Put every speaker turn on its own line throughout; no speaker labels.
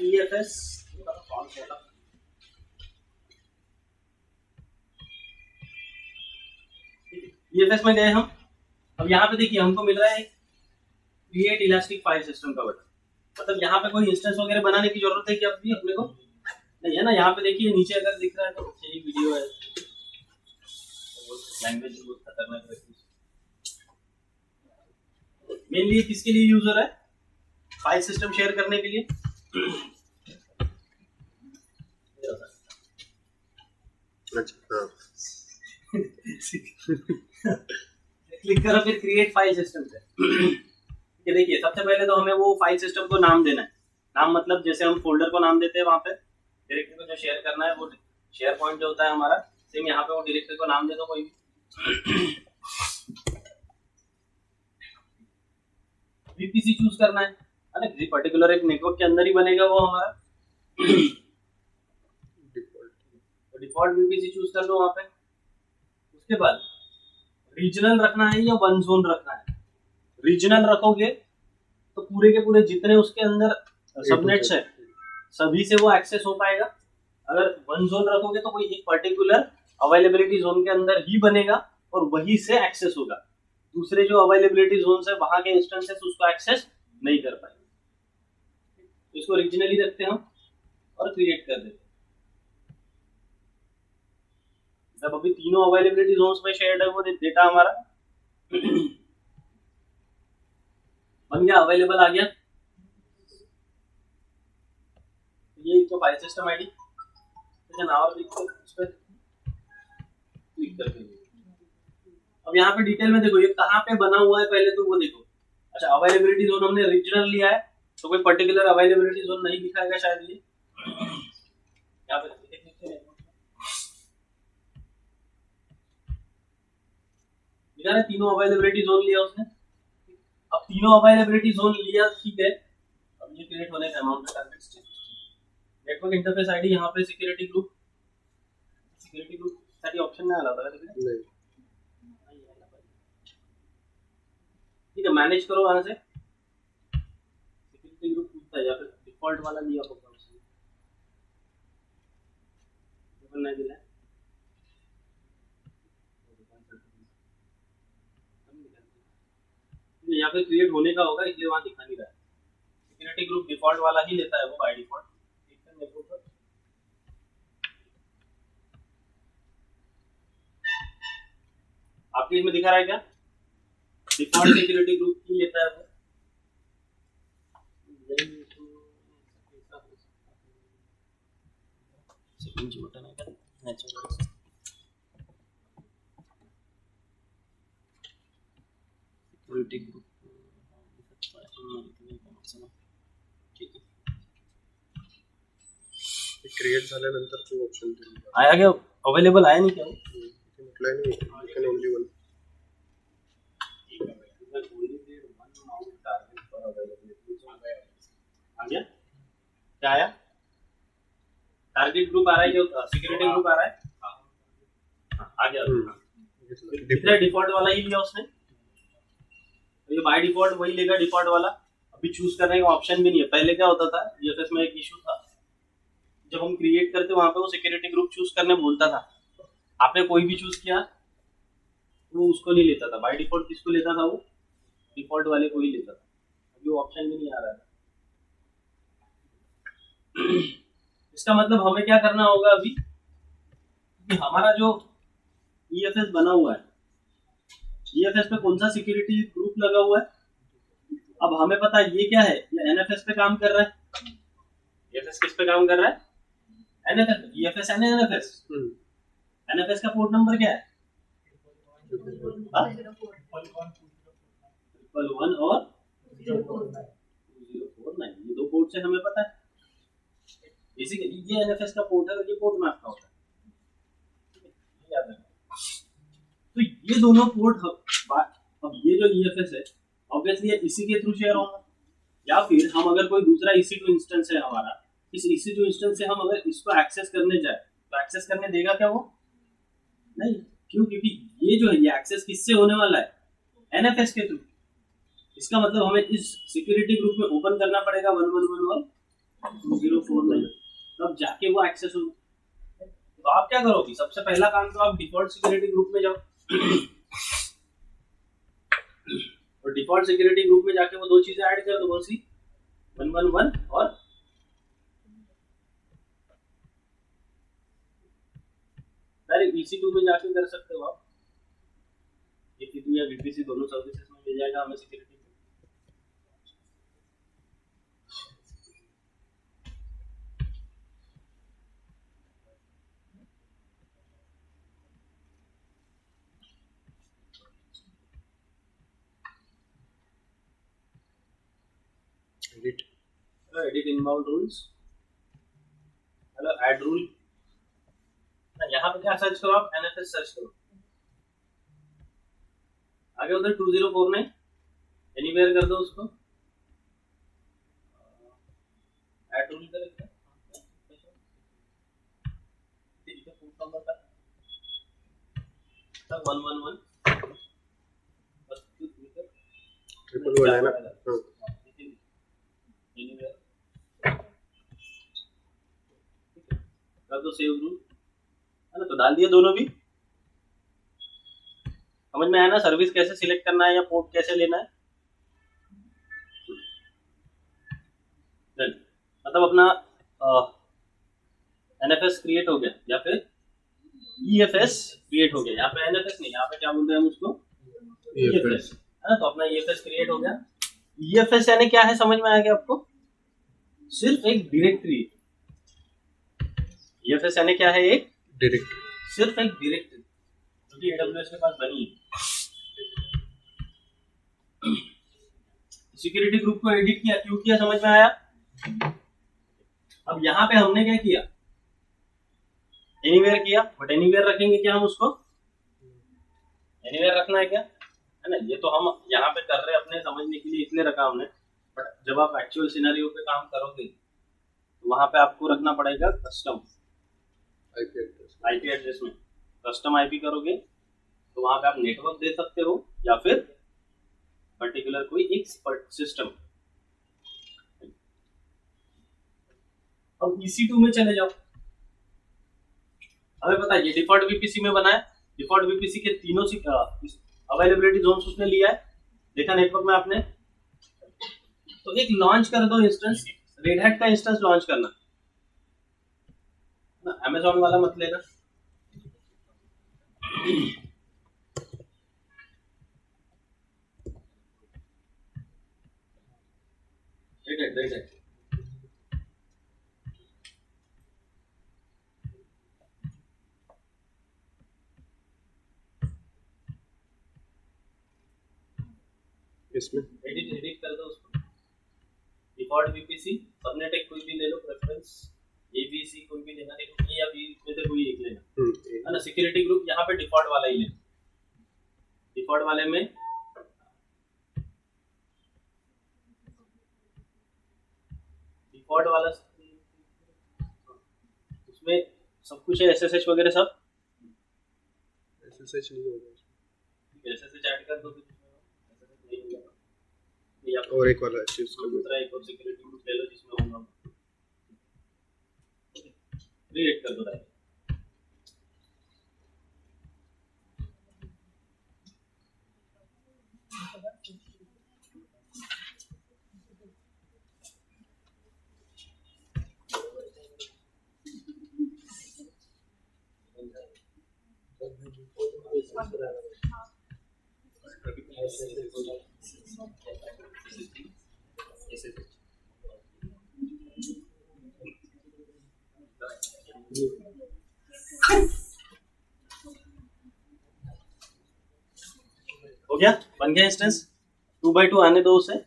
EFS EFS में गए हम। अब यहाँ पे देखिए हमको मिल रहा है क्रिएट इलास्टिक फाइल सिस्टम का बटन। मतलब यहाँ पे कोई इंस्टेंस वगैरह बनाने की जरूरत है कि अभी अपने को नहीं है ना। यहाँ पे देखिए नीचे अगर दिख रहा है तो यही वीडियो है, लैंग्वेज बहुत खतरनाक है। मेनली किसके लिए यूज हो रहा है? फाइल सिस्टम शेयर करने के लिए। क्लिक करो फिर क्रिएट फाइल सिस्टम से। ये देखिए सबसे पहले तो हमें वो फाइल सिस्टम को नाम देना है। नाम मतलब जैसे हम फोल्डर को नाम देते हैं, वहां पे डायरेक्टरी को जो शेयर करना है वो शेयर पॉइंट जो होता है हमारा, सेम यहाँ पे वो डायरेक्टरी को नाम दे दो कोई भी। VPC चूज करना है ना, किसी पर्टिकुलर एक नेटवर्क के अंदर ही बनेगा वो हमारा। डिफॉल्ट VPC चूज कर दो वहां पे। उसके बाद रीजनल रखना है या वन जोन रखना है। रीजनल रखोगे तो पूरे के पूरे जितने उसके अंदर सबनेट्स है सभी से वो एक्सेस हो पाएगा। अगर वन जोन रखोगे तो कोई एक पर्टिकुलर अवेलेबिलिटी जोन के अंदर ही बनेगा और वही से एक्सेस होगा। दूसरे जो अवेलेबिलिटी जोन है वहां के इंस्टेंसेस उसको एक्सेस नहीं कर पाएंगे। तो इसको रीजनली रखते हैं हम और क्रिएट कर देते हैं। जब अभी तीनों अवेलेबिलिटी जोन्स में शेयर्ड है वो डेटा हमारा बन गया, अवेलेबल आ गया। ये तो फाइल सिस्टम आईडी नाम लिख कर उस पर क्लिक करके। अब यहाँ पे डिटेल में देखो ये कहाँ पे बना हुआ है पहले तो वो देखो। अच्छा अवेलेबिलिटी जोन हमने रीजनल लिया है तो कोई पर्टिकुलर अवेलेबिलिटी जोन नहीं दिखाएगा शायद ये। यहाँ पे दिखा रहा है तीनों अवेलेबिलिटी जोन लिया उसने। अब तीनों अवेलेबिलिटी जोन लिया ठीक है। अब ये क्रिएट होने का अमाउंट का टारगेट नेटवर्क इंटरफेस आईडी यहाँ पे सिक्योरिटी ग्रुप साठी ऑप्शन नहीं आला होता का तिकडे? नहीं। ठीक है मैनेज करो वहां से। सिक्योरिटी ग्रुप पूछता है या फिर डिफॉल्ट वाला लिया होगा उसने, तो नहीं दिला। यहाँ पे क्रिएट होने का होगा इसलिए वहां दिखा नहीं रहा है। सिक्योरिटी ग्रुप डिफॉल्ट वाला ही लेता है वो बाय डिफॉल्ट। आपके इसमें दिखा रहा है क्या? डिफॉल्ट सिक्योरिटी ग्रुप ही लेता है वो। सेटिंग जो बटन है क्या नेचुरल सिक्योरिटी ग्रुप ठीक है।
क्रिएट झाल्यानंतर तो ऑप्शन
आया क्या? अवेलेबल आया नहीं क्या?
म्हटलंय नाही यू कैन ओनली वन।
आ गया क्या आया? टारगेट ग्रुप आ रहा है क्या? सिक्योरिटी ग्रुप आ रहा है? आ गया। डिफॉल्ट वाला ही लिया उसने। ये बाय डिफॉल्ट वही लेगा डिफॉल्ट वाला। अभी चूज करने का ऑप्शन भी नहीं है। पहले क्या होता था EFS में एक इशू था, जब हम क्रिएट करते वहां पे वो सिक्योरिटी ग्रुप चूज करने बोलता था। आपने कोई भी चूज किया वो उसको नहीं लेता था। बाय डिफॉल्ट किसको लेता था? वो डिफॉल्ट वाले को ही लेता था। अभी वो ऑप्शन भी नहीं आ रहा है। इसका मतलब हमें क्या करना होगा अभी कि हमारा जो EFS बना हुआ है, EFS पे कौन सा सिक्योरिटी ग्रुप लगा हुआ है। अब हमें पता है ये क्या है, ये NFS पे काम कर रहा है। EFS किस पे काम कर रहा है? NFS। EFS है ना NFS। NFS का पोर्ट नंबर क्या है? 1 और 049। ये दो पोर्ट से हमें पता है। बेसिकली ये NFS का पोर्ट है और ये पोर्ट मैप का होता है। तो ये दोनों पोर्ट अब ये जो EFS है ऑब्वियसली इसी के थ्रू शेयर होगा, या फिर हम अगर कोई दूसरा EC2 इंस्टेंस है हमारा, इस EC2 इंस्टेंस से हम अगर इसको एक्सेस करने जाए तो एक्सेस करने देगा क्या? वो नहीं। क्यों? क्योंकि ये जो है ये एक्सेस किससे होने वाला है? एनएफएस के थ्रू। इसका मतलब हमें इस सिक्योरिटी ग्रुप में ओपन करना पड़ेगा 1111 2049, तब जाके वो एक्सेस होगा। तो आप क्या करोगे? सबसे पहला काम तो आप डिफॉल्ट सिक्योरिटी ग्रुप में जाओ और डिफॉल्ट सिक्योरिटी ग्रुप में जाके वो दो चीजें ऐड कर दो, कौन सी? 111 और डायरेक्ट EC2 में जाके कर सकते हो आप। EC2 या VPC दोनों सर्विसेज में मिल जाएगा हमें security. Edit inbound rules, hello add rule. यहाँ पे क्या सर्च करो आप? एनएफएस सर्च करो। आगे उधर 2049 एनीवेयर कर दो उसको, ऐड रूल करेगा। तब 111
ट्रिपल वन है ना?
एनीवेयर कर दो सेव रूल, है ना? तो डाल दिया दोनों भी। समझ में आया ना सर्विस कैसे सिलेक्ट करना है या पोर्ट कैसे लेना है? मतलब अपना एनएफएस क्रिएट हो गया या फिर ईएफएस क्रिएट हो गया। यहाँ पे एनएफएस नहीं, यहाँ पे क्या बोलते हैं हम उसको? ईएफएस, है ना? तो अपना ईएफएस क्रिएट हो गया। ईएफएस यानी क्या है, समझ में आ गया आपको? सिर्फ एक डायरेक्टरी। ईएफएस यानी क्या है? एक
डायरेक्टरी,
सिर्फ एक डायरेक्टरी जो कि एडब्ल्यूएस के पास बनी है। सिक्योरिटी ग्रुप को एडिट किया, क्यों किया समझ में आया? अब यहाँ पे हमने क्या किया? एनीवेयर किया, बट एनीवेयर रखेंगे क्या हम उसको? एनीवेयर रखना है क्या, है ना? ये तो हम यहाँ पे कर रहे हैं अपने समझने के लिए, इसलिए रखा हमने। बट जब आप एक्चुअल सिनेरियो पे काम करोगे तो वहां पे आपको रखना पड़ेगा कस्टम आईपी एड्रेस में। कस्टम आईपी करोगे तो वहां पे आप नेटवर्क दे सकते हो या फिर पर्टिकुलर कोई एक सिस्टम। अब EC2 में चले जाओ। हमें पता है ये डिफॉल्ट VPC में बना है। डिफॉल्ट VPC के तीनों अवेलेबिलिटी जोन्स उसने लिया है, देखा नेटवर्क में आपने। तो एक लॉन्च कर दो इंस्टेंस, रेड हैट का इंस्टेंस लॉन्च करना ना, अमेज़न वाला मत लेना। रेड हैट
इसमें
एडिट कर दो उसको। डिफॉल्ट VPC सबनेट एक कोई भी ले लो, प्रेफरेंस ABC कोई भी लेना, देखो A या B में से कोई एक लेना, है ना? सिक्योरिटी ग्रुप यहाँ पे डिफॉल्ट वाला ही लेना। डिफॉल्ट वाले में डिफॉल्ट वाला उसमें सब कुछ है, SSH वगैरह सब।
SSH नहीं होगा
SSH ऐड कर दो, नहीं होगा या
और एक वाला चीज का
दूसरा एक और सिक्योरिटी ग्रुप ले लो जिसमें होगा, क्रिएट कर दो डायरेक्ट। हो गया, बन गया इंस्टेंस। 2x2 आने दो उसे।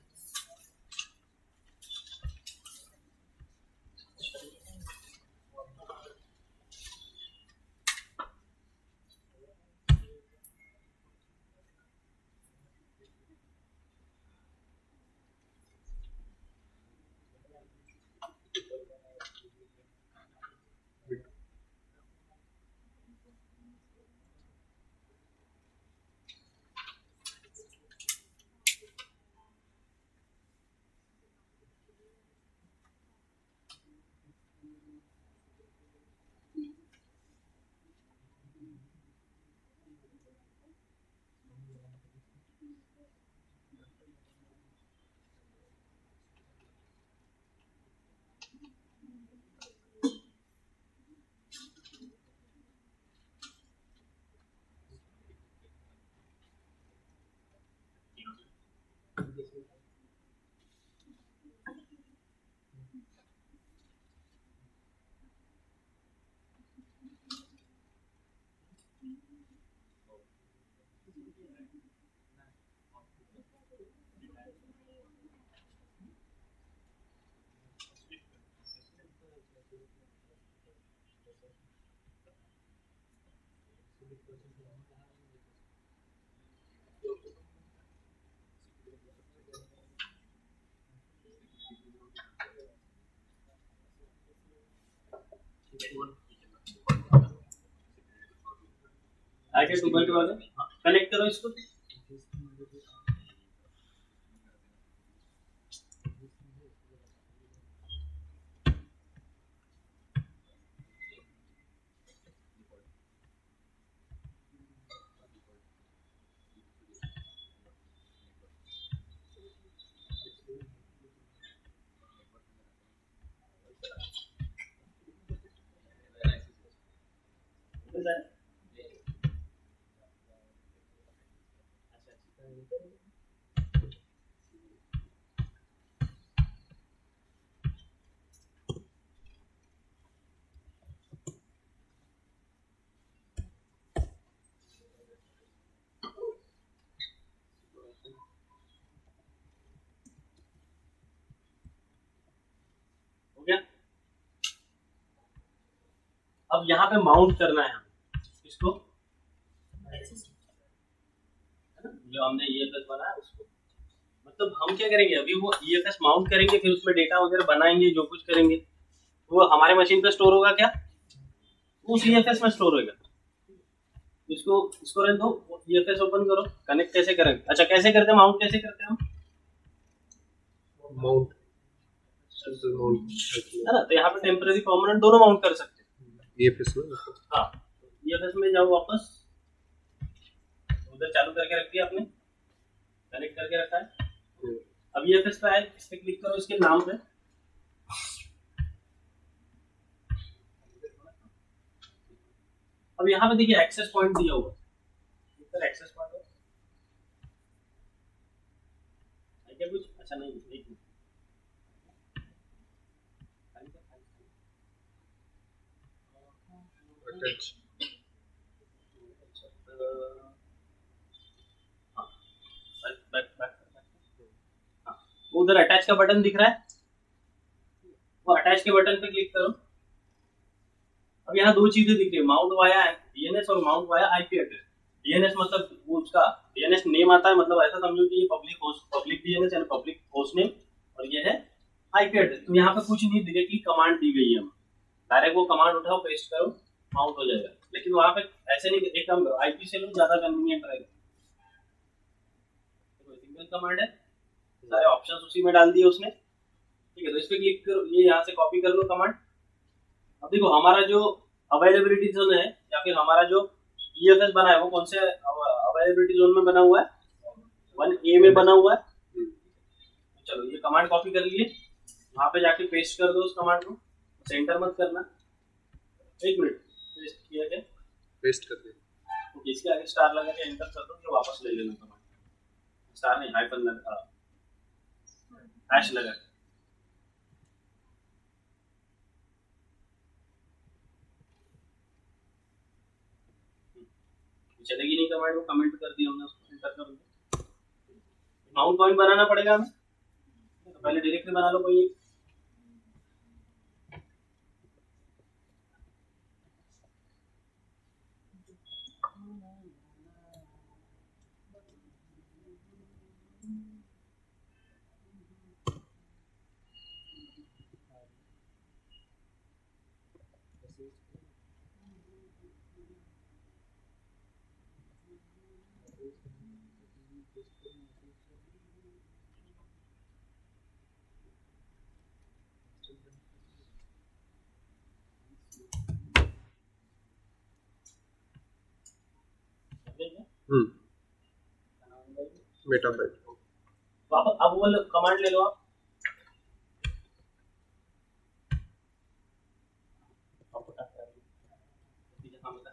आगे 2x2 वाले कनेक्ट करो इसको। हो गया। अब यहाँ पे माउंट करना है इसको, है ना, जो हमने EFS बनाया उसको। मतलब हम क्या करेंगे, अभी वो EFS माउंट करेंगे, फिर उसमें डेटा वगैरह बनाएंगे, जो कुछ करेंगे वो हमारे मशीन पे स्टोर होगा। क्या उस EFS में स्टोर होगा। इसको इसको रहने दो, EFS ओपन करो, कनेक्ट कैसे करेंगे। अच्छा कैसे करते हैं, माउंट कैसे करते हैं हम,
माउंट सिंपल माउंट
है ना। तो यहाँ पे टेम्पररी परमानेंट दोनों माउंट कर सकते हैं।
EFS में
हाँ EFS में जाओ वापस, उधर चालू करके रख दिया आपने, कनेक्ट करके रखा है। अब EFS पे आए, इस पे क्लिक करो, इसके नाम पे अब यहाँ पे देखिए एक्सेस पॉइंट दिया हुआ है, एक्सेस पॉइंट है क्या कुछ। अच्छा नहीं, एक मिनट,
अटैच
उधर अटैच का बटन दिख रहा है, वो अटैच के बटन पे क्लिक करो। अब यहाँ दो चीजें दिख रही है, माउंट वाया DNS और mount via IP address. DNS मतलब वो उसका DNS नेम आता है, मतलब ऐसा समझो कि ये पब्लिक DNS यानी पब्लिक होस्ट नेम, और ये है IP एड्रेस। तो यहाँ पे कुछ नहीं, डायरेक्टली कमांड दी गई है, हम डायरेक्ट वो कमांड उठाओ, पेस्ट करो, माउंट हो जाएगा। लेकिन वहाँ पे ऐसे नहीं, एक काम करो, IP से लो, ज्यादा कन्वीनियंट रहेगा। सिंगल कमांड है, सारे ऑप्शंस उसी में डाल दिए उसने, ठीक है। तो इस पे क्लिक करो, ये यहाँ से कॉपी कर लो कमांड। अब देखो हमारा जो अवेलेबिलिटी जोन है, या फिर हमारा जो EFS बना है, वो कौन से अवेलेबिलिटी जोन में बना हुआ है, 1A में बना हुआ है। चलो ये कमांड कॉपी कर लिए, वहां पे जाके पेस्ट कर दो उस कमांड को, सेंटर मत करना। एक मिनट, पेस्ट किया क्या,
पेस्ट कर दिया।
तो इसके आगे स्टार लगा के एंटर कर दो, फिर वापस ले लेना कमांड। स्टार नहीं, हाइफन लगा, हैश लगा के। चलेगी नहीं कमांड, वो कमेंट कर दिया हमने, उसको एंटर कर दो। माउंट पॉइंट बनाना पड़ेगा हमें, तो पहले डायरेक्टली बना लो कोई एक।
Meta file.
वापस अब वो कमांड ले लो आप,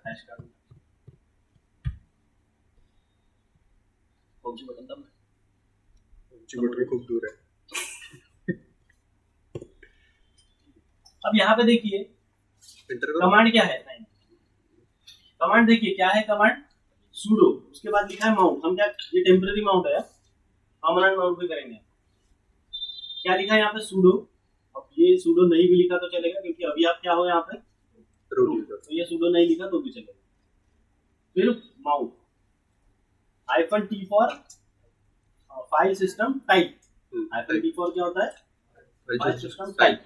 हैश कर दो, कौन सी बटन दबाना,
चिमटरी खूप दूर है.
अब यहाँ पे देखिए
एंटर करो.
कमांड क्या है. कमांड देखिए क्या है. कमांड sudo, उसके बाद लिखा है माउंट. हम क्या, ये टेम्पररी माउंट है, परमानेंट माउंट भी करेंगे. क्या लिखा है यहाँ पे sudo. अब ये sudo नहीं भी लिखा तो चलेगा, क्योंकि अभी आप क्या हो यहाँ पे
रूट यूजर.
तो ये sudo नहीं लिखा तो भी चलेगा. फिर mount -t for file system type. -t4 क्या होता है, फाइल सिस्टम टाइप.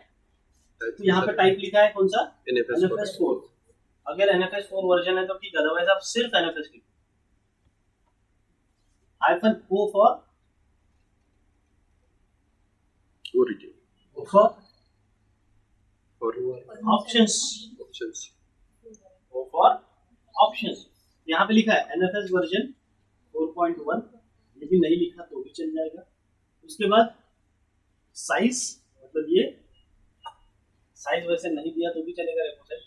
तो यहाँ पे टाइप लिखा है कौन सा, NFS4. अगर NFS4 वर्जन है तो ठीक, अदरवाइज आप सिर्फ NFS लिखो. -o फॉर
ओरिजिन
फॉर
और
options.
Options.
o for options. यहाँ पे लिखा है NFS वर्जन 4.1, ये भी नहीं लिखा तो भी चल जाएगा. उसके बाद साइज, मतलब ये साइज वैसे नहीं दिया तो भी चलेगा रेफर,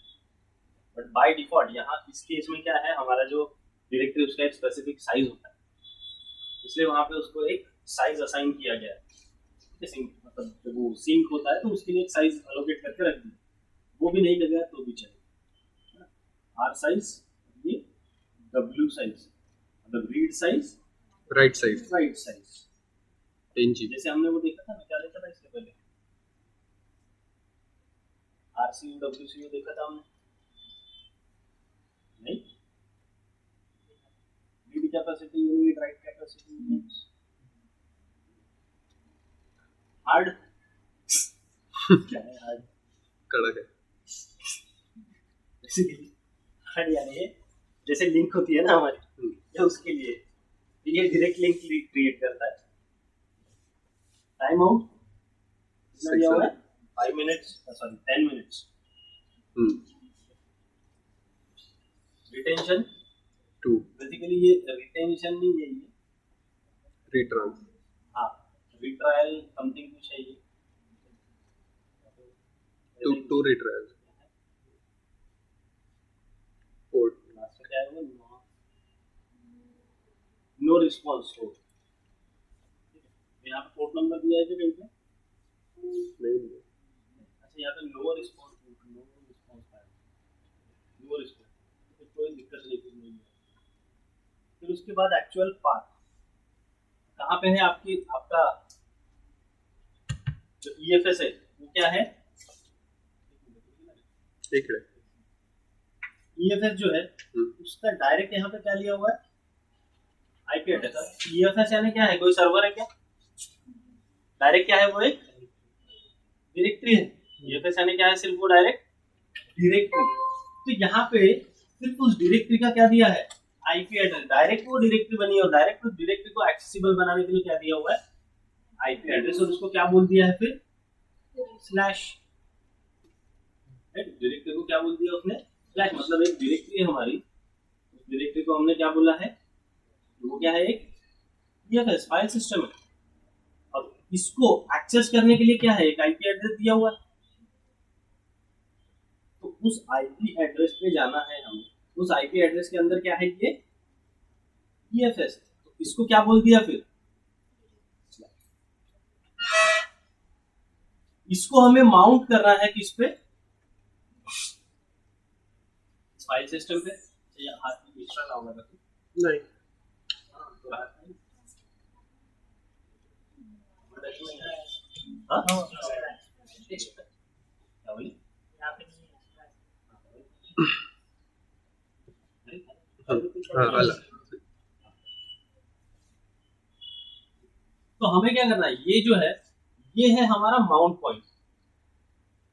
बट बाय डिफॉल्ट यहाँ इस केस में क्या है, हमारा जो डायरेक्टरी उसका एक स्पेसिफिक साइज होता है, इसलिए वहाँ पे उसको एक साइज असाइन किया गया है. सिंक मतलब जब वो सिंक होता है तो उसके लिए एक साइज एलोकेट करके रख दिया, वो भी नहीं लगा तो भी चलेगा. आर साइज, ये डब्ल्यू साइज, मतलब read size,
right side.
Right size.
NG.
जैसे हमने वो देखा था ना, क्या देखा था इसके पहले, आरसीयू डब्ल्यूसीयू देखा था हमने नहीं. Read capacity unit, right capacity unit. Hard क्या है हार्ड,
कड़क है.
बेसिकली हार्ड यानी जैसे लिंक होती है ना हमारी, ये उसके लिए ये डायरेक्ट लिंक क्रिएट करता है. टाइम आउट कितना दिया हुआ है, 5 minutes, sorry 10 minutes. Retention
2.
Basically ये रिटेंशन नहीं है, ये
रिट्रांस.
हाँ रिट्रायल समथिंग कुछ है ये.
2 रिट्रायल्स. पोर्ट.
लास्ट क्या है वो, नो रिस्पांस कोड. यहाँ पे पोर्ट नंबर दिया है जो कहीं पे
नहीं.
अच्छा, यहाँ पे नो रिस्पांस, नो रिस्पांस है, नो रिस्पांस, तो कोई दिक्कत नहीं है. फिर उसके बाद एक्चुअल पाथ कहाँ पे है आपकी, आपका जो EFS है वो क्या है,
एक है.
EFS जो है उसका डायरेक्ट यहाँ पे क्या लिया हुआ है, आईपी एड्रेस. EFS यानी क्या है, कोई सर्वर है क्या, डायरेक्ट क्या है, वो एक डायरेक्टरी है. EFS यानी क्या है, सिर्फ वो डायरेक्ट डायरेक्टरी. तो यहाँ पे सिर्फ उस डायरेक्टरी का क्या दिया है, आईपी एड्रेस. डायरेक्ट वो डायरेक्टरी बनी है और डायरेक्ट उस डायरेक्टरी को एक्सेसिबल बनाने के लिए क्या दिया हुआ है, आईपी एड्रेस. और उसको क्या बोल दिया है फिर, स्लैश. डायरेक्टरी को क्या बोल दिया उसने, स्लैश. मतलब एक डायरेक्टरी है हमारी, उस डायरेक्टरी को हमने क्या बोला है, वो क्या है, एक EFS फाइल सिस्टम है. अब इसको एक्सेस करने के लिए क्या है, एक आईपी एड्रेस दिया हुआ है. तो उस आईपी एड्रेस पे जाना है हमें. उस आईपी एड्रेस के अंदर क्या है, ये EFS. तो इसको क्या बोल दिया फिर, इसको हमें माउंट करना है किस पे, फाइल सिस्टम पे. या हाथ में एक्स्ट्रा ना होगा
नहीं.
तो हाथ में हाँ क्या बोली,
हाँ आला.
तो हमें क्या करना है, ये जो है ये है हमारा माउंट पॉइंट.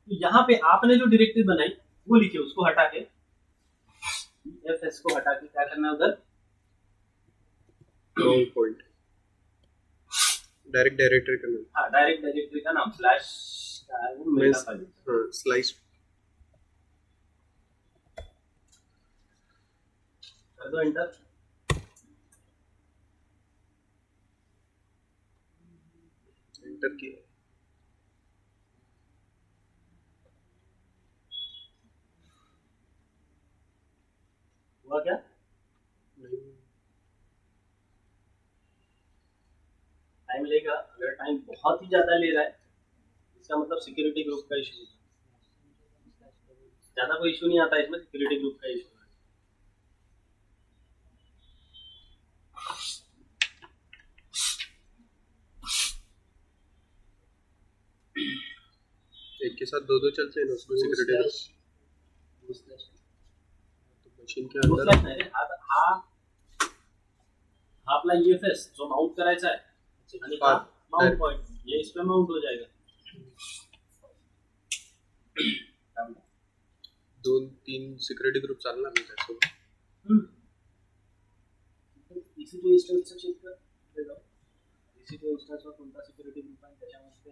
तो यहाँ पे आपने जो डायरेक्टरी बनाई वो लिखिए, उसको हटा के EFS को हटा के क्या करना है उधर,
माउंट पॉइंट. डायरेक्ट डायरेक्टरी का नाम.
हाँ डायरेक्ट डायरेक्टरी का नाम स्लैश क्या है वो, मेरा फाइल.
हाँ स्लाइस.
कर दो एंटर.
एंटर किया.
हुआ क्या,
नहीं.
टाइम लेगा। अगर टाइम बहुत ही ज़्यादा ले रहा है इसका मतलब सिक्योरिटी ग्रुप का इशू है। ज़्यादा कोई इशू नहीं आता इसमें, सिक्योरिटी ग्रुप का इशू है।
एक के साथ दो दो चलते हैं ना उसमें सिक्योरिटी ग्रुप। तो मशीन के अंदर
हा आपला ईएफएस जो माउंट करायचा आहे आणि हा माउंट पॉइंट ये इस पे माउंट हो जाएगा।
दोन तीन सिक्युरिटी ग्रुप चालणार नाही त्यासोबत।
इसी टू इंस्टन्सचं चेक कर इसी टू इंस्टन्सवर कोणता सिक्युरिटी ग्रुप आहे त्याच्यामध्ये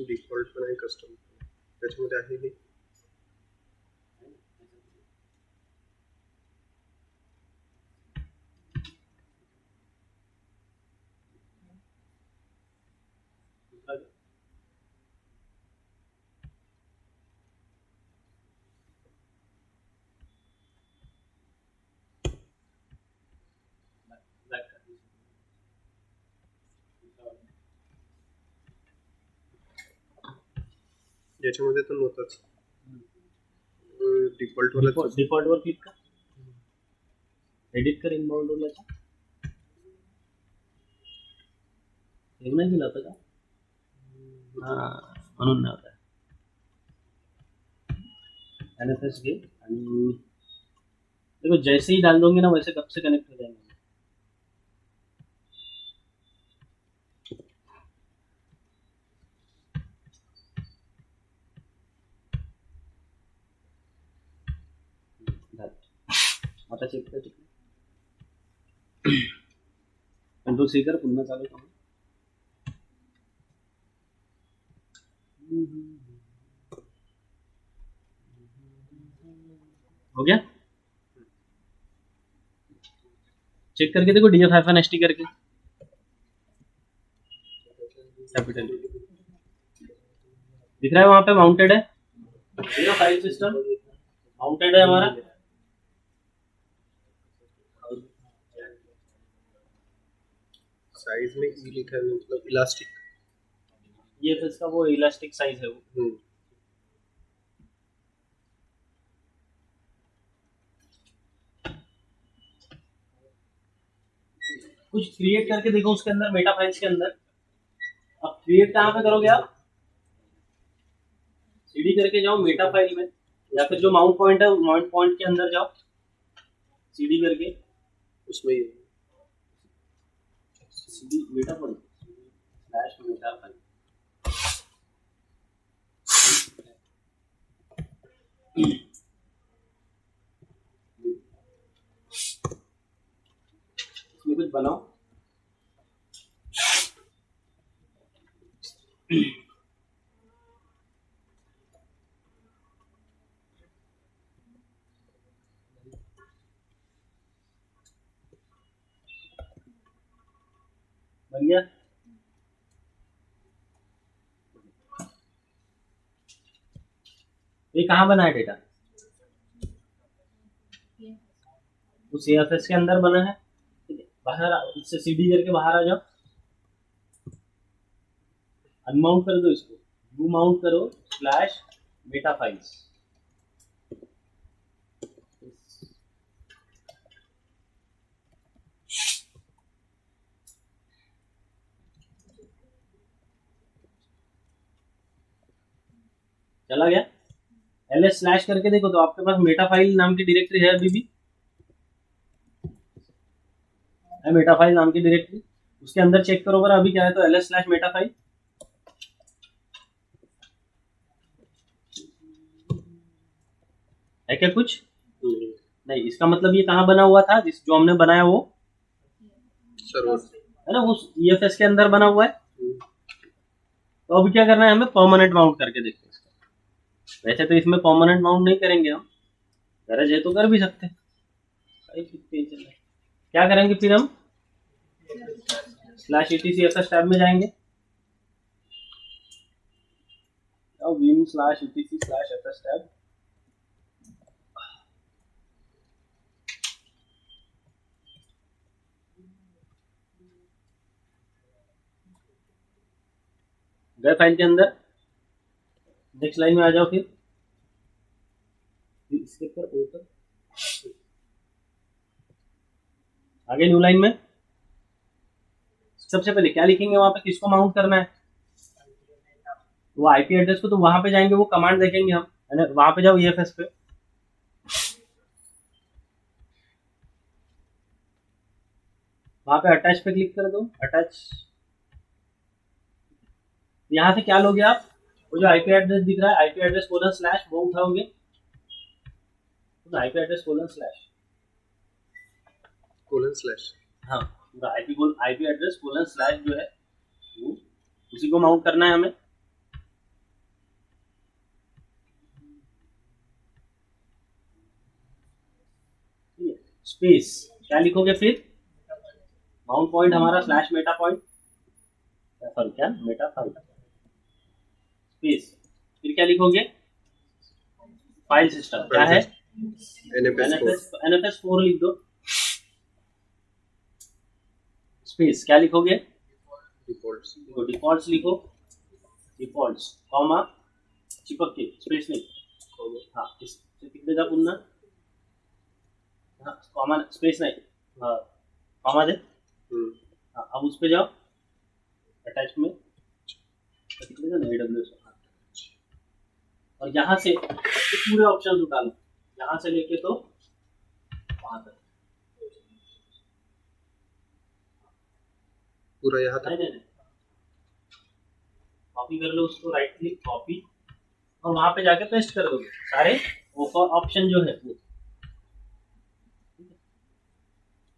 डिफॉल्ट पण आहे, कस्टम त्याच्यामध्ये आहे हे। याच्यामध्ये तर नव्हताच डिफॉल्ट वाला।
डिफॉल्ट वर क्लिक कर, एडिट कर इनबाउंड रोलाचा सेव्ह नाही दिला होता का? म्हणून नाही होता। एनएफएस के आणि देखो जैसे ही डाल दोगे ना वैसे कब से कनेक्ट हो जाएंगे। आता चेक कर कंट्रोल सी कर पुन्हा चालू कर। हो गया? चेक करके देखो DF-ST करके कैपिटल दिख रहा है, वहां पे माउंटेड है फाइल सिस्टम माउंटेड है हमारा।
साइज में ई लिखा है मतलब इलास्टिक,
ये फिर इसका वो इलास्टिक साइज है वो। कुछ क्रिएट करके देखो उसके अंदर मेटा फाइल्स के अंदर। अब क्रिएट कहाँ पे करोगे आप? सीडी करके जाओ मेटा फाइल में, या फिर जो माउंट पॉइंट है माउंट पॉइंट के अंदर जाओ सीडी करके
उसमें
CD Meta point slash Meta file. इसमें कुछ बनाओ। बन गया? ये कहाँ बना है डेटा? उस CFS के अंदर बना है। ठीक है, बाहर इससे सीडी करके बाहर आ जाओ, अनमाउंट कर दो इसको, यू माउंट करो स्लैश मेटा फाइल्स। चला गया? ls स्लैश करके देखो तो आपके पास मेटा फाइल नाम की डायरेक्टरी है अभी भी है, मेटा फाइल नाम की डायरेक्टरी। उसके अंदर चेक करो अगर अभी क्या है तो ls स्लैश मेटा फाइल है क्या कुछ? नहीं, इसका मतलब ये कहाँ बना हुआ था जिस जो हमने बनाया वो
सर्वर
है ना, वो EFS के अंदर बना हुआ है। तो अभी क्या करना है हमें? परमानेंट माउंट करके देखते हैं इसका। वैसे तो इसमें परमानेंट माउंट नहीं करेंगे हम, गरज है तो कर भी सकते हैं। क्या करेंगे फिर हम? स्लैश etc टैब में जाएंगे, Vim slash etc slash fs tab, गए फाइल के अंदर, नेक्स्ट लाइन में आ जाओ, फिर इसके ऊपर ओपन, आगे न्यू लाइन में सबसे पहले क्या लिखेंगे, वहां पे किसको माउंट करना है, वो आईपी एड्रेस को, तो वहां पे जाएंगे, वो कमांड देखेंगे हम, है ना, वहां पे जाओ EFS पे, वहां पे अटैच पे क्लिक कर दो, अटैच, यहाँ से क्या लोगे आप, वो जो आईपी एड्रेस दिख रहा है, आईपी एड्रेस कोलन स्लैश, वो उठाओगे, तो आईपी एड्रेस कोलन स्लैश, हाँ, पूरा आईपी एड्रेस कोलन स्लैश जो है वो, उसी को माउंट करना है हमें। स्पेस क्या लिखोगे फिर, माउंट पॉइंट हमारा स्लैश मेटा पॉइंट, सॉरी क्या मेटा फाइल, स्पेस, फिर क्या लिखोगे, फाइल सिस्टम क्या है, NFS4 लिख दो, स्पेस क्या लिखोगे, डिफॉल्ट्स लिखो, डिफॉल्ट्स कॉमा चिपक के, स्पेस नहीं, हाँ इससे लिख देगा पुनः, हाँ कॉमा स्पेस नहीं, हाँ कॉमा दे, हाँ अब उस पे जाओ, अटैच में लिख देगा ना AWS, और यहाँ से पूरे ऑप्शन उठा लो, यहाँ से लेके तो वहां तक,
पूरा यहाँ तक,
नहीं, कॉपी कर लो उसको, राइट क्लिक कॉपी, और वहां पे जाके पेस्ट कर दोगे सारे ऑप्शन जो है वो,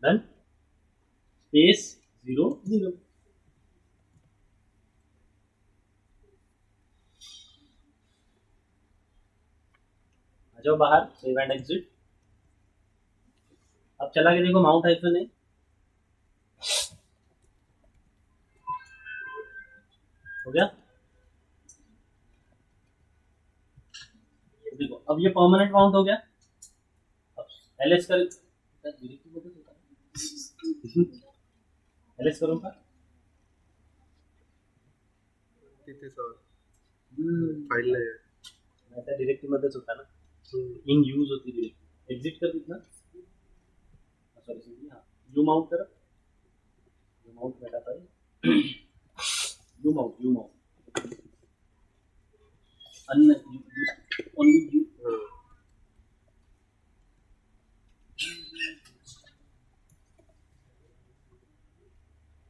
डन, स्पेस 0 0, आ जाओ बाहर, सेव एंड एग्जिट, अब चला के देखो माउंट हाइफन है, हो गया, देखो अब ये परमानेंट माउंट हो गया, अब LS कर, LS करूँ का,
तिथे फाईल नाही आहे,
आता डिरेक्टरी मध्येच होता ना, इन यूज होती डिरेक्टरी, एक्झिट कर तिथनं, सॉरी हाँ, यू माउंट कर, you mount Meta file, you mount अन्न ओनली यू,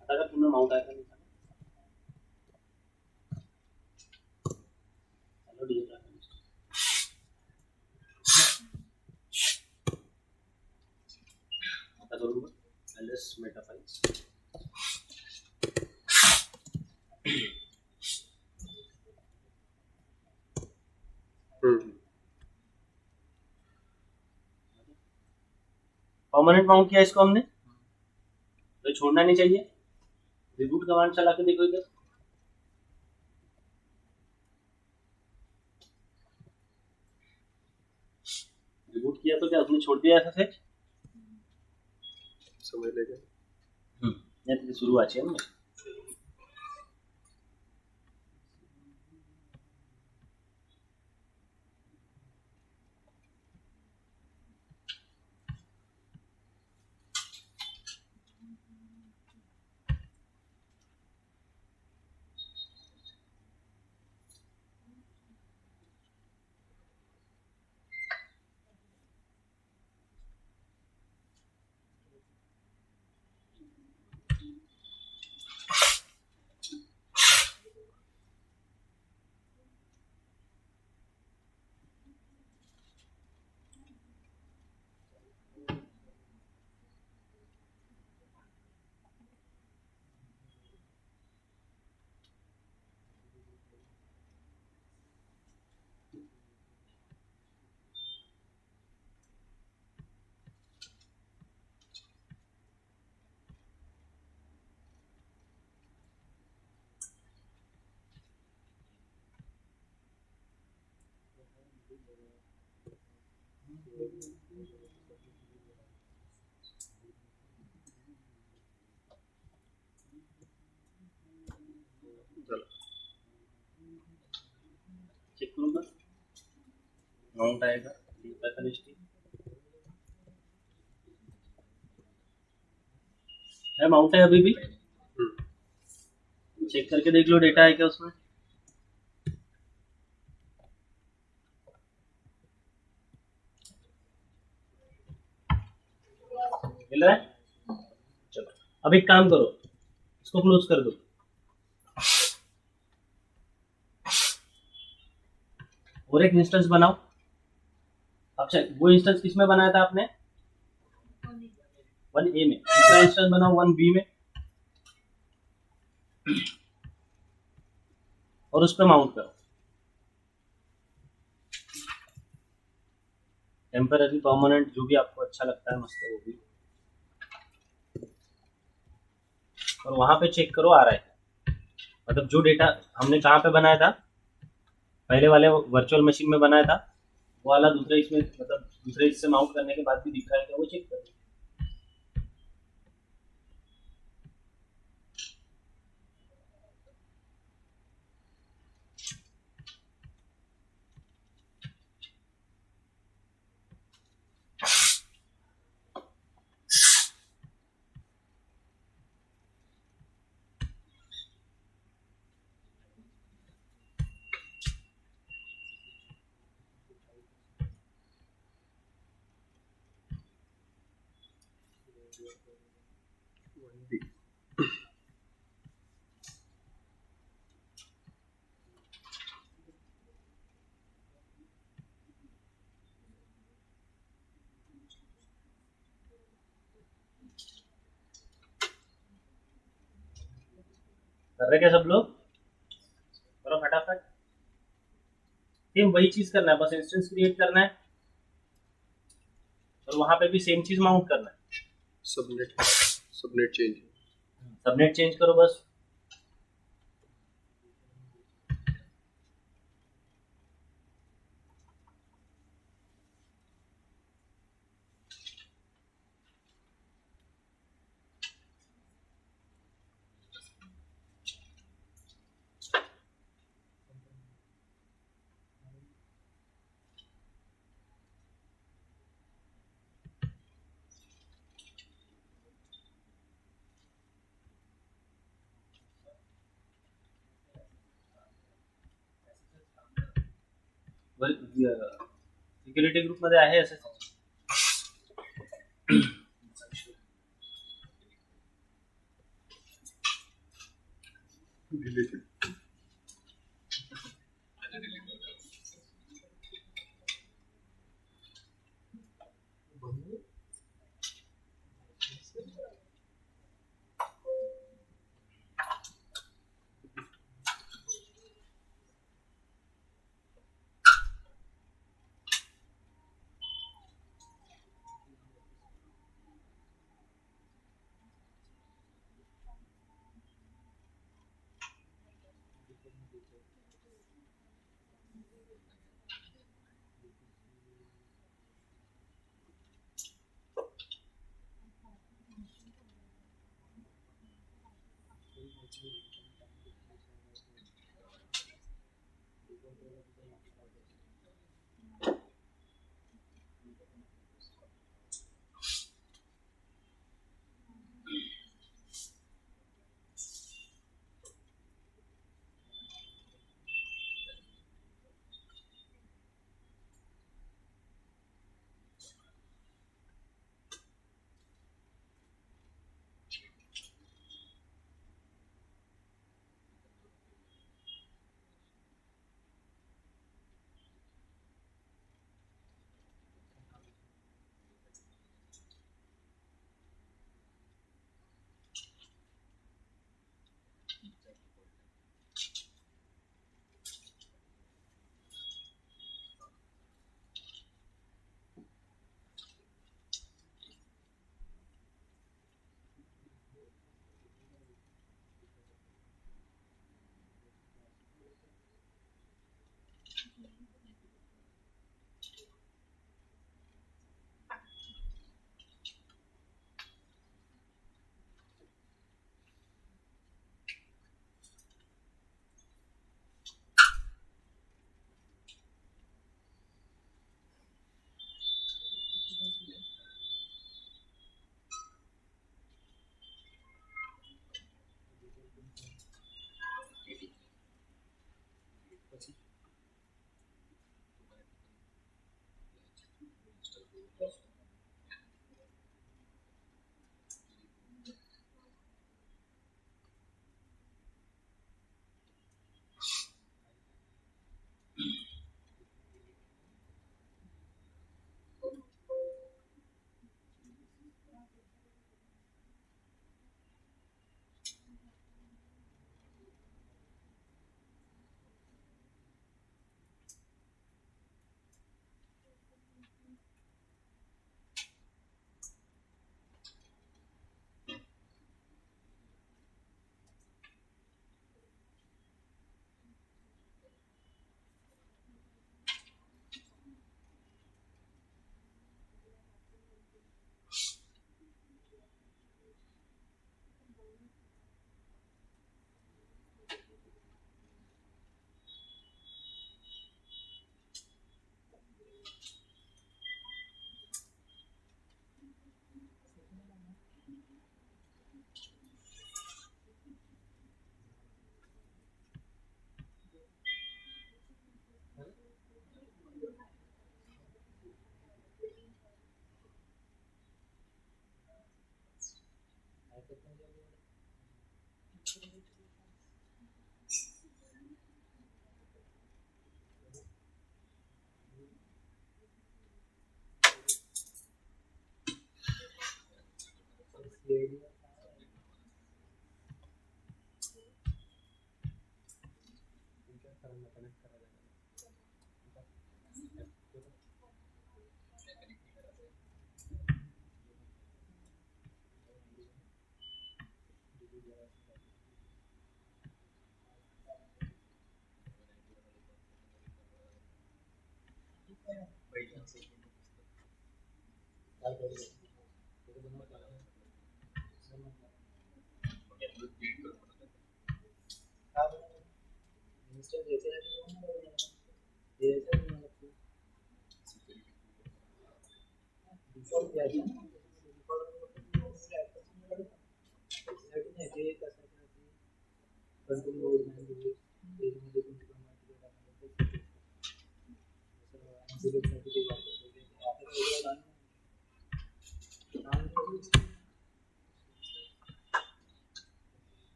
आता का पूर्ण माउंट आहे का नाही, चलो डिलीट, आता करूँ LS Meta files, permanent mount किया इसको हमने, तो छोड़ना नहीं चाहिए, रिबूट कमांड चला के देखो इधर, रिबूट किया तो क्या उसने छोड़ दिया ऐसा से,
समझ लेगा,
नहीं शुरू अच्छी है ना,
झालं.
चेक करूँ मैं, माउंट आएगा कनिष्ठी है, माउंट है अभी भी, चेक करके देख लो डेटा है क्या उसमें। मिल रहा है? चलो अब एक काम करो, इसको क्लोज कर दो और एक इंस्टेंस बनाओ। अच्छा वो इंस्टेंस किस में बनाया था आपने? 1A में। दूसरा इंस्टेंस बनाओ 1B में और उस पर माउंट करो। टेम्पररी परमानेंट जो भी आपको अच्छा लगता है मस्त है वो भी, और वहां पे चेक करो आ रहा है, मतलब जो डेटा हमने कहाँ पे बनाया था, पहले वाले वर्चुअल मशीन में बनाया था, वो वाला दूसरे इसमें, मतलब दूसरे इससे माउंट करने के बाद भी दिख रहा है क्या, वो चेक करो। कर रहे क्या सब लोग? करो फटाफट। सेम वही चीज करना है, बस इंस्टेंस क्रिएट करना है और वहां पे भी सेम चीज माउंट करना है।
सबनेट चेंज,
सबनेट चेंज करो बस। सिक्युरिटी ग्रुप मध्ये आहे असं
डिलीटेड.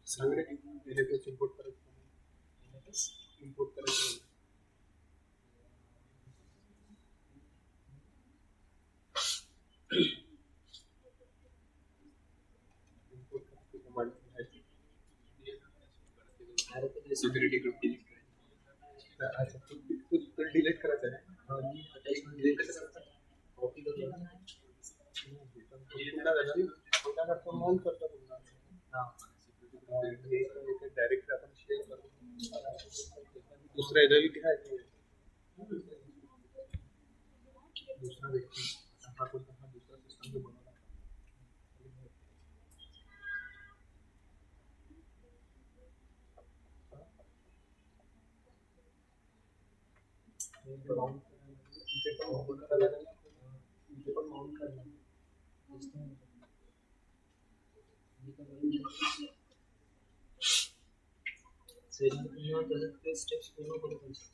सगळे इलेक्ट्रिक इम्पोर्ट करायचं सिक्युरिटी ग्रुप डिलीट करायचं. अच्छा तू डिलीट करायचं आहे. डिलीट कसं करायचं? कॉपी करून माउंट करतो डायरेक्ट आपण शेअर करतो. दुसरा याच्यावर घ्यायचं. दुसरा व्यक्ती हा कोणता हा दुसरा सिस्टम जो बनवला इथे पण माउंट करायला इथे पण माउंट करायला स्टेप्स पूर्ण करत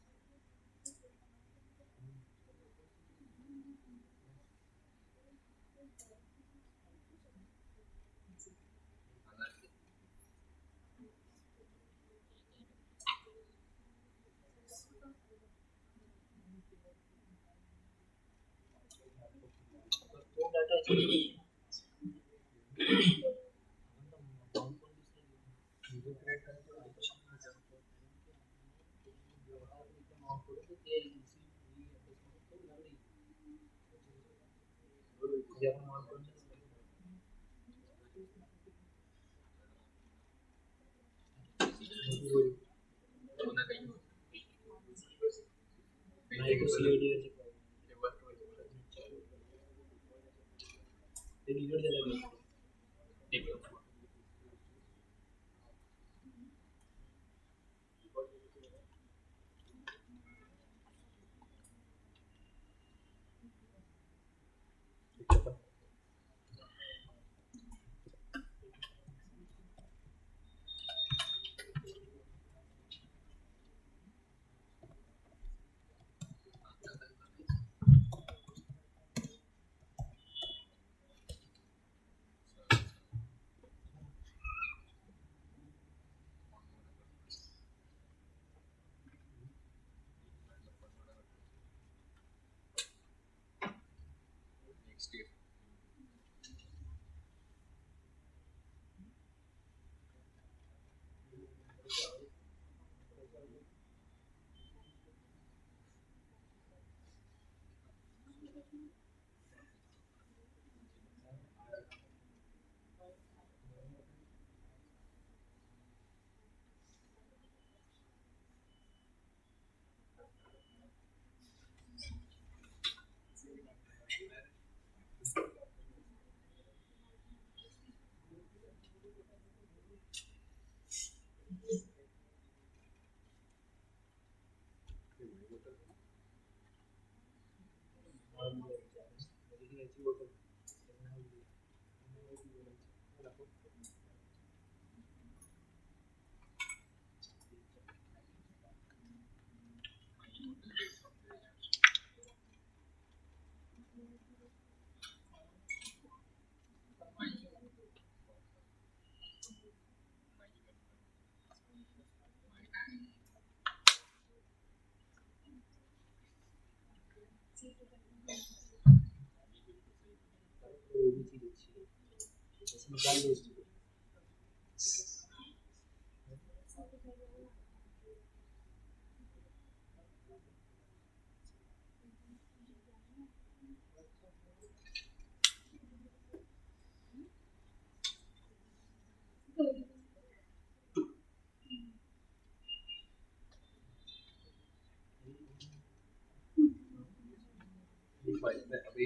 अभी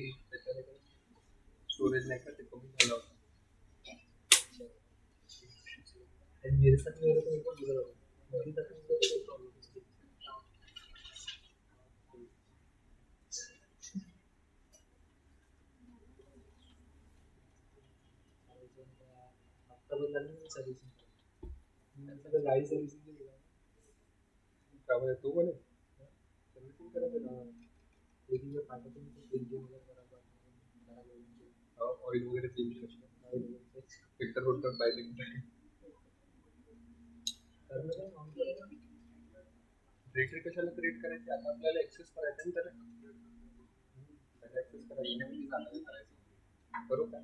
स्टोरेज नाही का ते कमी झालं होतं. आणि मेरे साथ मेरे को एकदम बुरा लगा. मेरे साथ मेरे को प्रॉब्लम है. आता पण झाली सर्व्हिसिंग. सगळं गाडी सर्व्हिसिंग केली का? त्यामुळे तो पण सर्व्हिसिंग करायचं ना. एक दिवस पाठवतो मी ते इंजिन वगैरे बरोबर ऑइल वगैरे चेंज करतो. फिल्टर होतं पाहिजे. रेट कशाला क्रिएट करायची आता आपल्याला एक्सेस करायचं ना त्याला एक्सेस करायचं बरोबर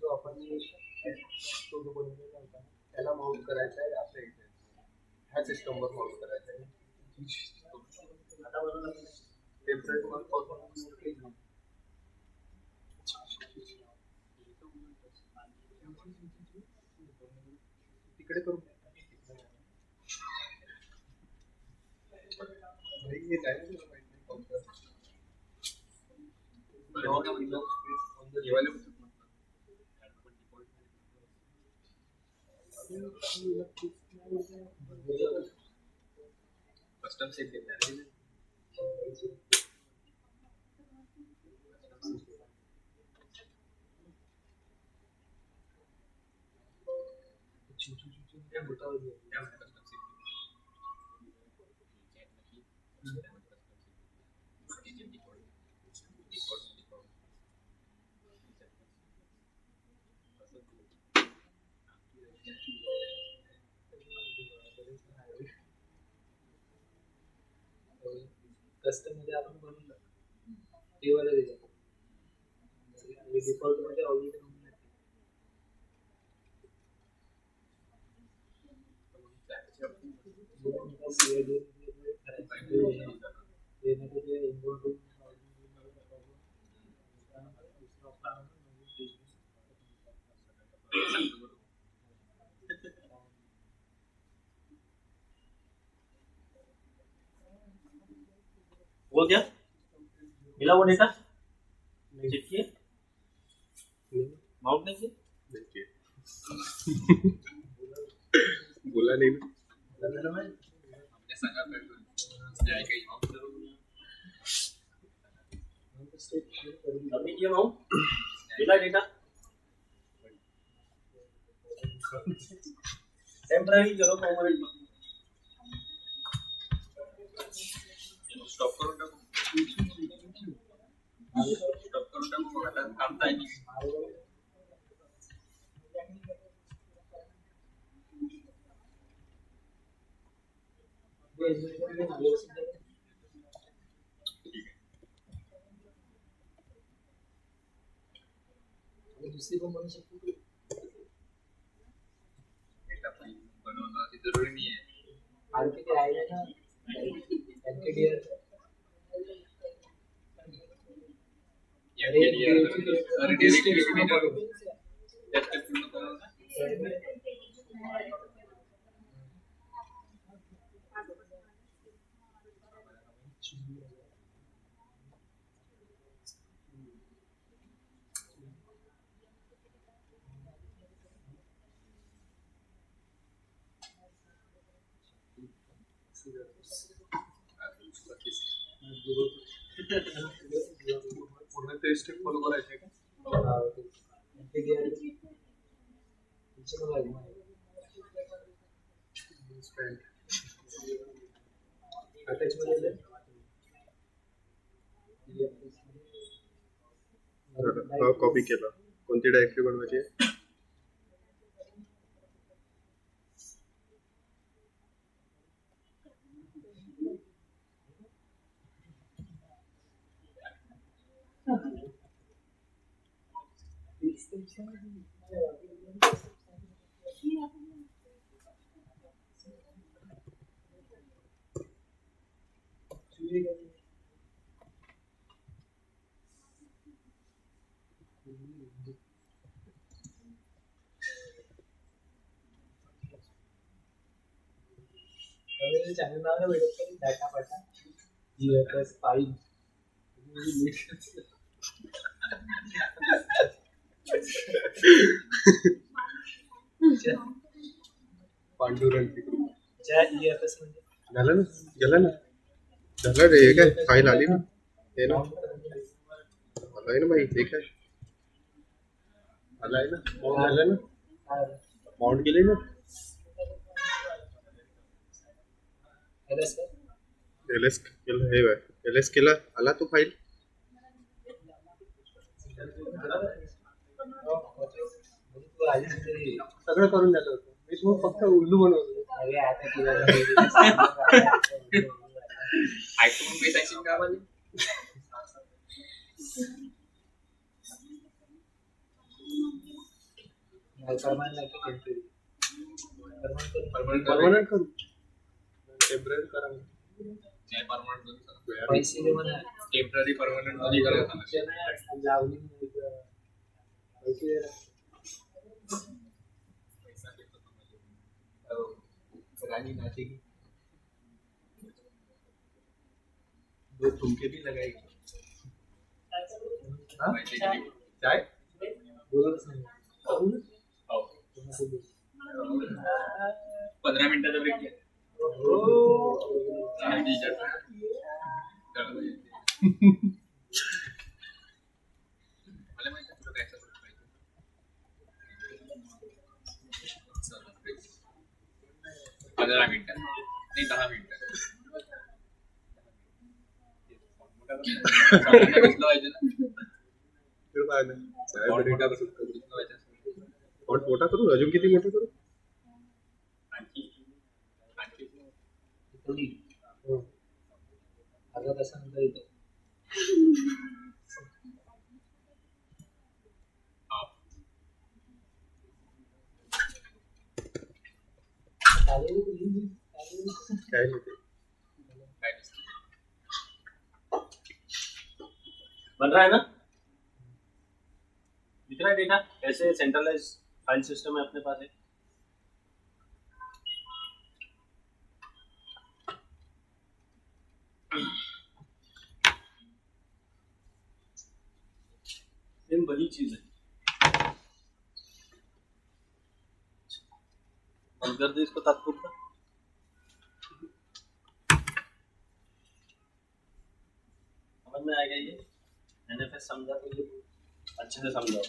जो आपण तो जो बनवलेला होता त्याला माउंट करायचा आहे आपल्या इथे ह्या सिस्टमवर माउंट करायचा आहे. आता बरोबर टेम्परेचर वर परफॉर्मन्स तिकडे करू हे जायला कस्टम सेट देतात कस्टम मध्ये आपण बनवलं ते वाला देतात डिफॉल्ट मध्ये ऑलरेडी
वो क्या मिला वो डेटा चेक किए माउंट नहीं किए
बोला नहीं
हमने संगा जाएगा माउंट सबमिट किया माउंट मिला डेटा टेम्पररी करो परमानेंट स्टॉप करून टाकू आता काम नाही
दुसरी पण बनवू शकतो
बनवणं जरुरी नाही आहे
आरपीटी आहे ना एनकेडीआर पूर्ण ते स्टेप फॉलो करायचे का?
हा कॉपी केला. कोणती डायरेक्टरी बनवायची आहे?
चॅनल नाव भेटत डाटा पाटा जीएफएस 5
पांडुरंग
ज्या ईएफएस म्हणजे
झालं ना? गेलं ना? झालं रे. हे काय फाईल आली ना? हे ना आलं आहे ना बाई. हे काय आलं आहे ना? माउंट झालं ना? माउंट केले ना? एलएस केलं. हे बाय एलएस केला. आला तो फाईल.
सगळं करून द्यायचं होतं. मी तुम्हाला फक्त उल्लू बनवतो.
ऐकून बेसायची का बरं?
परमनंट करू. टेम्पररी करा.
टेम्पररी परमनंट मध्ये करायचं. रानी नाचेगी, दो ठुमके भी लगाएगी.
चाय
हो. 15 मिनिटाचा ब्रेक घ्या. मला माहिती तुला काय सपोर्ट पाहिजे. 15 मिनिटं नाही 10 मिनिटं. पाहिजे ना.
फॉन्ट मोठा करू. अजून किती मोठा करू?
अर्धा तासानंतर येतो.
काय नाही ते.
बन रहा है ना? दिख रहा है डेटा कैसे सेंट्रलाइज फाइल सिस्टम है अपने पास है. सेम वही चीज है. बंद कर दे इसको तात्पुरता. समझ में आ गया ये? एनएफएस समझा तो ये अच्छे से समझाओ.